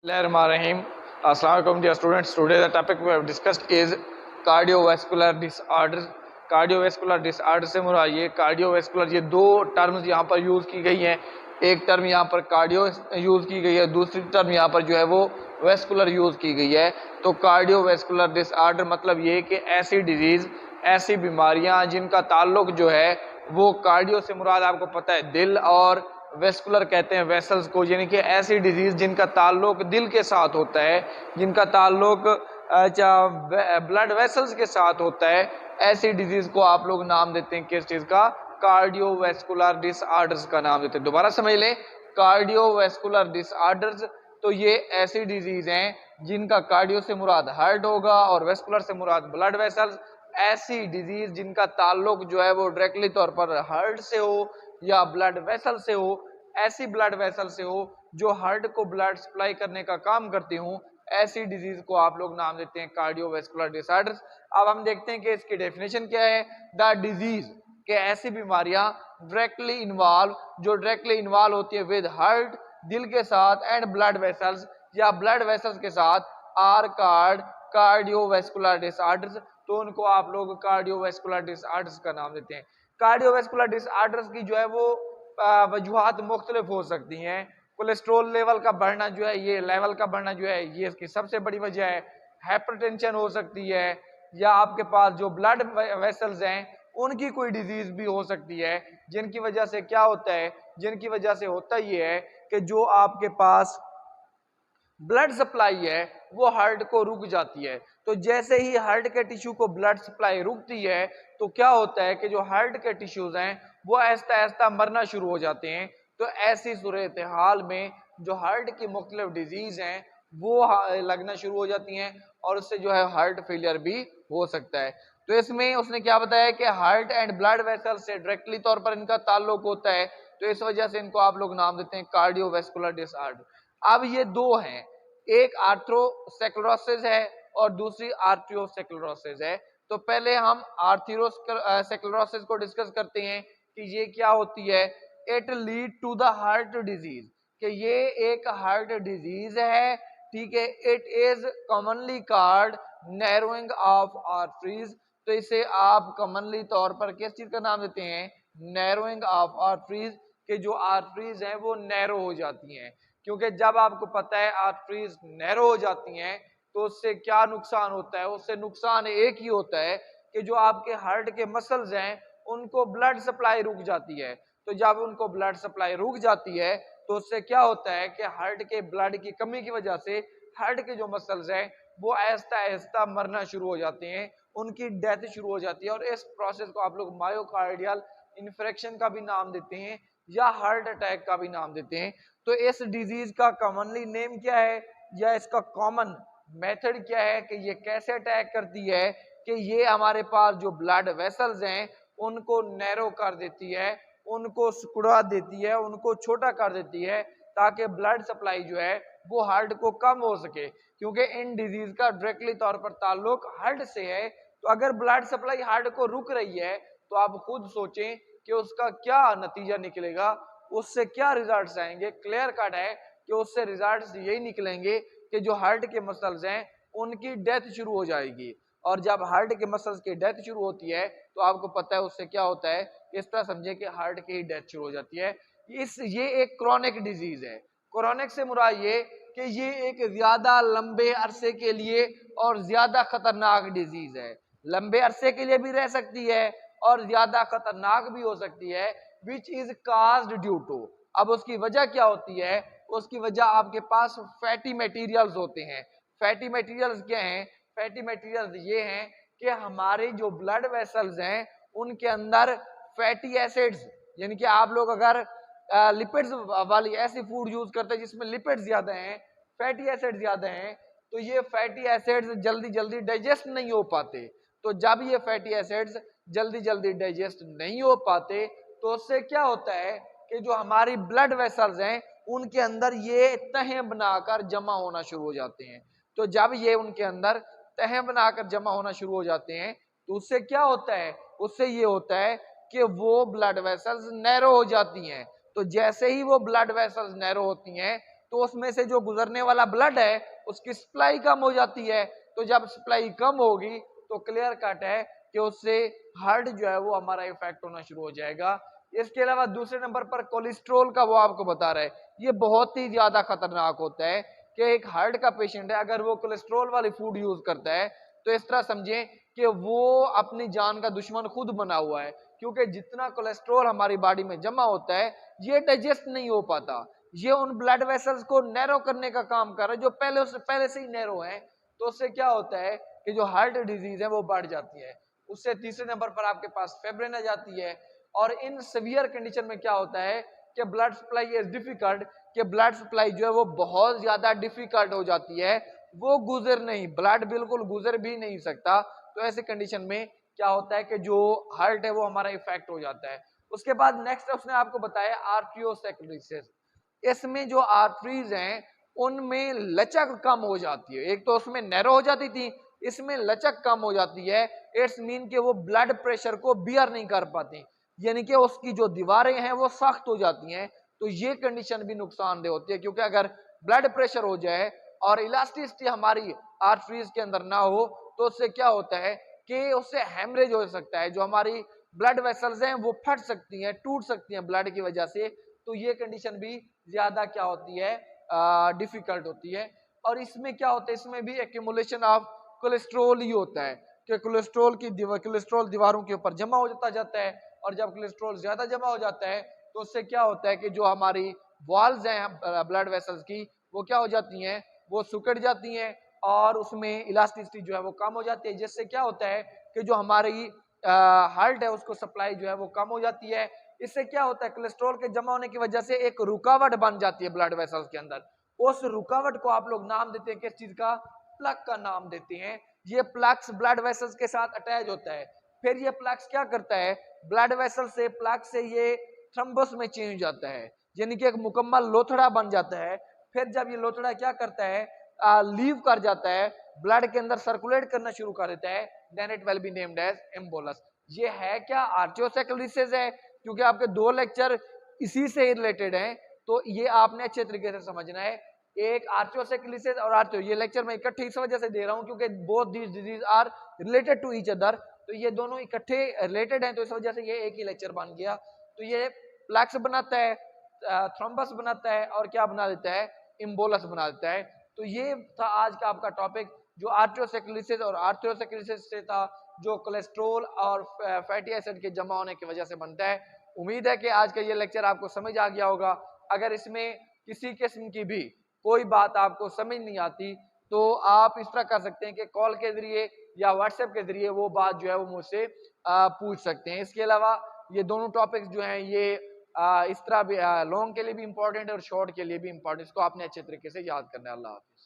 Bismillahirrahmanirrahim. Assalamu alaikum dear students. Today the topic we have discussed is cardiovascular disorders. Cardiovascular disorder से मुराद ये cardiovascular, ये दो terms यहाँ पर यूज की गई हैं। एक टर्म यहाँ पर कार्डियो यूज की गई है, दूसरी टर्म यहाँ पर जो है वो वैस्कुलर यूज की गई है। तो कार्डियोवैस्कुलर डिसऑर्डर मतलब ये कि ऐसी डिजीज, ऐसी बीमारियां जिनका ताल्लुक जो है वो कार्डियो से मुराद आपको पता है दिल, और वेस्कुलर कहते हैं वेसल्स को, यानी कि ऐसी डिजीज जिनका ताल्लुक दिल के साथ होता है, जिनका ताल्लुक ब्लड वेसल्स के साथ होता है, ऐसी डिजीज को आप लोग नाम देते हैं किस चीज का? कार्डियोवैस्कुलर डिसऑर्डर्स का नाम देते हैं। दोबारा समझ लें, कार्डियोवैस्कुलर डिसऑर्डर्स तो ये ऐसी डिजीज हैं जिनका कार्डियो से मुराद हार्ट होगा और वेस्कुलर से मुराद ब्लड वेसल्स। ऐसी डिजीज जिनका ताल्लुक जो है वो डायरेक्टली तौर पर हार्ट से हो या ब्लड वेसल से हो, ऐसी ब्लड वेसल से हो जो हार्ट को ब्लड सप्लाई करने का काम करती हूँ, ऐसी डिजीज को आप लोग नाम देते हैं कार्डियोवैस्कुलर डिसऑर्डर्स। अब हम देखते हैं कि इसकी डेफिनेशन क्या है। द डिजीज के ऐसी बीमारियां डायरेक्टली इन्वॉल्व, जो डायरेक्टली इन्वॉल्व होती है विद हार्ट, दिल के साथ, एंड ब्लड वेसल्स या ब्लड वेसल्स के साथ, आर कार्ड कार्डियोवैस्कुलर डिसऑर्डर्स। तो उनको आप लोग कार्डियोवैस्कुलर डिसऑर्डर्स का नाम देते हैं। कार्डियोवैस्कुलर डिसऑर्डर्स की जो है वो वजूहात मुख्तलिफ हो सकती हैं। कोलेस्ट्रोल लेवल का बढ़ना जो है, ये लेवल का बढ़ना जो है, ये इसकी सबसे बड़ी वजह है। हाइपरटेंशन हो सकती है, या आपके पास जो ब्लड वेसल्स हैं उनकी कोई डिजीज भी हो सकती है, जिनकी वजह से क्या होता है, जिनकी वजह से होता ये है कि जो आपके पास ब्लड सप्लाई है वो हार्ट को रुक जाती है। तो जैसे ही हार्ट के टिश्यू को ब्लड सप्लाई रुकती है तो क्या होता है कि जो हार्ट के टिश्यूज हैं वो आहिस्ता आहिस्ता मरना शुरू हो जाते हैं। तो ऐसी सूरत हाल में जो हार्ट की मुख्तलिफ डिजीज हैं वो लगना शुरू हो जाती हैं, और उससे जो है हार्ट फेलियर भी हो सकता है। तो इसमें उसने क्या बताया कि हार्ट एंड ब्लड वेसल से डायरेक्टली तौर पर इनका ताल्लुक होता है, तो इस वजह से इनको आप लोग नाम देते हैं कार्डियोवैस्कुलर डिसऑर्डर। अब ये दो हैं, एक आर्थ्रोस्क्लेरोसिस है और दूसरी आर्टियोस्क्लेरोसिस है। तो पहले हम आर्थ्रोस्क्लेरोसिस को डिस्कस करते हैं कि ये क्या होती है। It lead to the heart disease, कि ये एक हार्ट डिजीज है, ठीक है। It is commonly called narrowing of arteries. तो इसे आप कॉमनली तौर पर किस चीज का नाम देते हैं? नैरोइंग ऑफ आर्टरीज, के जो आर्टरीज हैं वो नैरो हो जाती हैं। क्योंकि जब आपको पता है आर्टरीज नैरो हो जाती हैं तो उससे क्या नुकसान होता है? उससे नुकसान एक ही होता है कि जो आपके हार्ट के मसल्स हैं उनको ब्लड सप्लाई रुक जाती है। तो जब उनको ब्लड सप्लाई रुक जाती है तो उससे क्या होता है कि हार्ट के ब्लड की कमी की वजह से हार्ट के जो मसल्स हैं वो आहिस्ता आहिस्ता मरना शुरू हो जाते हैं, उनकी डेथ शुरू हो जाती है। और इस प्रोसेस को आप लोग मायोकार्डियल इन्फ्रेक्शन का भी नाम देते हैं या हार्ट अटैक का भी नाम देते हैं। तो इस डिजीज का कॉमनली नेम क्या है, या इसका कॉमन मेथड क्या है कि ये कैसे अटैक करती है? कि ये हमारे पास जो ब्लड वेसल्स हैं उनको नैरो कर देती है, उनको सिकुड़ा देती है, उनको छोटा कर देती है, ताकि ब्लड सप्लाई जो है वो हार्ट को कम हो सके। क्योंकि इन डिजीज का डायरेक्टली तौर पर ताल्लुक हार्ट से है। तो अगर ब्लड सप्लाई हार्ट को रुक रही है तो आप खुद सोचें कि उसका क्या नतीजा निकलेगा, उससे क्या रिजल्ट्स आएंगे। क्लियर कट है कि उससे रिजल्ट्स यही निकलेंगे कि जो हार्ट के मसल्स हैं उनकी डेथ शुरू हो जाएगी। और जब हार्ट के मसल्स की डेथ शुरू होती है तो आपको पता है उससे क्या होता है, इस तरह समझे कि हार्ट की ही डेथ शुरू हो जाती है। ये एक क्रोनिक डिजीज है। क्रोनिक से मुराद ये कि ये एक ज्यादा लंबे अरसे के लिए और ज्यादा खतरनाक डिजीज है। लंबे अरसे के लिए भी रह सकती है और ज्यादा खतरनाक भी हो सकती है। Which is caused due to, अब उसकी वजह क्या होती है? उसकी वजह आपके पास फैटी मटेरियल्स होते हैं। फैटी मटेरियल्स क्या हैं? फैटी मटेरियल्स ये हैं कि हमारे जो ब्लड वेसल्स हैं उनके अंदर फैटी एसिड्स, यानी कि आप लोग अगर लिपिड्स वाली ऐसी फूड यूज करते हैं जिसमें लिपिड्स ज्यादा हैं, फैटी एसिड ज्यादा हैं, तो ये फैटी एसिड्स जल्दी जल्दी डाइजेस्ट नहीं हो पाते। तो जब ये फैटी एसिड्स जल्दी जल्दी डाइजेस्ट नहीं हो पाते तो उससे क्या होता है कि जो हमारी ब्लड वेसल्स हैं उनके अंदर ये तहें बनाकर जमा होना शुरू हो जाते हैं। तो जब ये उनके अंदर तहें बनाकर जमा होना शुरू हो जाते हैं तो उससे क्या होता है? उससे ये होता है कि वो ब्लड वेसल्स नैरो हो जाती हैं। तो जैसे ही वो ब्लड वेसल्स नैरो होती हैं तो उसमें से जो गुजरने वाला ब्लड है उसकी सप्लाई कम हो जाती है। तो जब सप्लाई कम होगी तो क्लियर कट है कि उससे हार्ट जो है वो हमारा इफेक्ट होना शुरू हो जाएगा। इसके अलावा दूसरे नंबर पर कोलेस्ट्रॉल का वो आपको बता रहा है, ये बहुत ही ज्यादा खतरनाक होता है कि एक हार्ट का पेशेंट है अगर वो कोलेस्ट्रॉल वाली फूड यूज करता है तो इस तरह समझे कि वो अपनी जान का दुश्मन खुद बना हुआ है, क्योंकि जितना कोलेस्ट्रॉल हमारी बॉडी में जमा होता है ये डाइजेस्ट नहीं हो पाता, ये उन ब्लड वेसल्स को नैरो करने का काम कर रहा है जो पहले से ही नैरो है। तो उससे क्या होता है कि जो हार्ट डिजीज है वो बढ़ जाती है। उससे तीसरे नंबर पर आपके पास फेब्रिन आ जाती है। और इन सीवियर कंडीशन में क्या होता है कि ब्लड सप्लाई इज डिफिकल्ट, कि ब्लड सप्लाई जो है वो बहुत ज्यादा डिफिकल्ट हो जाती है, वो गुजर नहीं, ब्लड बिल्कुल गुजर भी नहीं सकता। तो ऐसे कंडीशन में क्या होता है कि जो हार्ट है वो हमारा इफेक्ट हो जाता है। उसके बाद नेक्स्ट उसने आपको बताया आर्ट्रियोसेक्लेरोसिस। इसमें जो आर्टरीज हैं उनमें लचक कम हो जाती है, एक तो उसमें नैरो हो जाती थी, इसमें लचक कम हो जाती है। इट्स मीन कि वो ब्लड प्रेशर को बियर नहीं कर पाती, यानी कि उसकी जो दीवारें हैं वो सख्त हो जाती हैं। तो ये कंडीशन भी नुकसानदेह होती है, क्योंकि अगर ब्लड प्रेशर हो जाए और इलास्टिसिटी हमारी आर्टरीज के अंदर ना हो तो उससे क्या होता है कि उससे हेमरेज हो सकता है, जो हमारी ब्लड वेसल्स हैं वो फट सकती हैं, टूट सकती हैं ब्लड की वजह से। तो ये कंडीशन भी ज्यादा क्या होती है, डिफिकल्ट होती है। और इसमें क्या होता है, इसमें भी एक्यूमुलेशन ऑफ कोलेस्ट्रॉल ही होता है कि कोलेस्ट्रॉल दीवारों के ऊपर जमा होता जाता है, और जब कोलेस्ट्रॉल ज्यादा जमा हो जाता है तो उससे क्या होता है कि जो हमारी वॉल्स हैं ब्लड वेसल्स की वो क्या हो जाती हैं, वो सिकुड़ जाती हैं, और उसमें इलास्टिसिटी जो है वो कम हो जाती है, जिससे क्या होता है कि जो हमारी हार्ट है उसको सप्लाई जो है वो कम हो जाती है। इससे क्या होता है, कोलेस्ट्रॉल के जमा होने की वजह से एक रुकावट बन जाती है ब्लड वेसल्स के अंदर। उस रुकावट को आप लोग नाम देते हैं किस चीज का, प्लग का नाम देते हैं। ये प्लग्स ब्लड वेसल्स के साथ अटैच होता है। फिर ये प्लग्स क्या करता है, ब्लड वेसल से प्लग से ये थ्रम्बस में चेंज हो जाता है, यानी कि एक मुकम्मल लोथड़ा बन जाता है। फिर जब ये लोथड़ा क्या करता है, लीव कर जाता है, ब्लड के अंदर सर्कुलेट करना शुरू कर देता है, then it will be named as embolus. ये है क्या, आर्टियोसेक्लेरोसिस है, क्योंकि आपके दो लेक्चर इसी से रिलेटेड हैं, तो ये आपने अच्छे तरीके से समझना है। एक आर्टियोसेक्लेरोसिस और आर्टियो, ये लेक्चर मैं इकट्ठे इस वजह से दे रहा हूं क्योंकि both these disease are related to each other, तो ये दोनों इकट्ठे रिलेटेड हैं, तो इस वजह से ये एक ही लेक्चर बन गया। तो ये प्लक्स बनाता है, थ्रोम्बस बनाता है, और क्या बना देता है, इम्बोलस बना देता है। तो ये था आज का आपका टॉपिक, जो आर्टियोसेक्लेरोसिस और आर्थ्रोसेक्लेरोसिस से था, जो कोलेस्ट्रॉल और फैटी एसिड के जमा होने की वजह से बनता है। उम्मीद है कि आज का ये लेक्चर आपको समझ आ गया होगा। अगर इसमें किसी किस्म की भी कोई बात आपको समझ नहीं आती तो आप इस तरह कर सकते हैं कि कॉल के जरिए या व्हाट्सएप के जरिए वो बात जो है वो मुझसे पूछ सकते हैं। इसके अलावा ये दोनों टॉपिक्स जो हैं ये इस तरह भी लॉन्ग के लिए भी इंपॉर्टेंट है और शॉर्ट के लिए भी इंपॉर्टेंट, इसको आपने अच्छे तरीके से याद करना है। अल्लाह हाफिज़।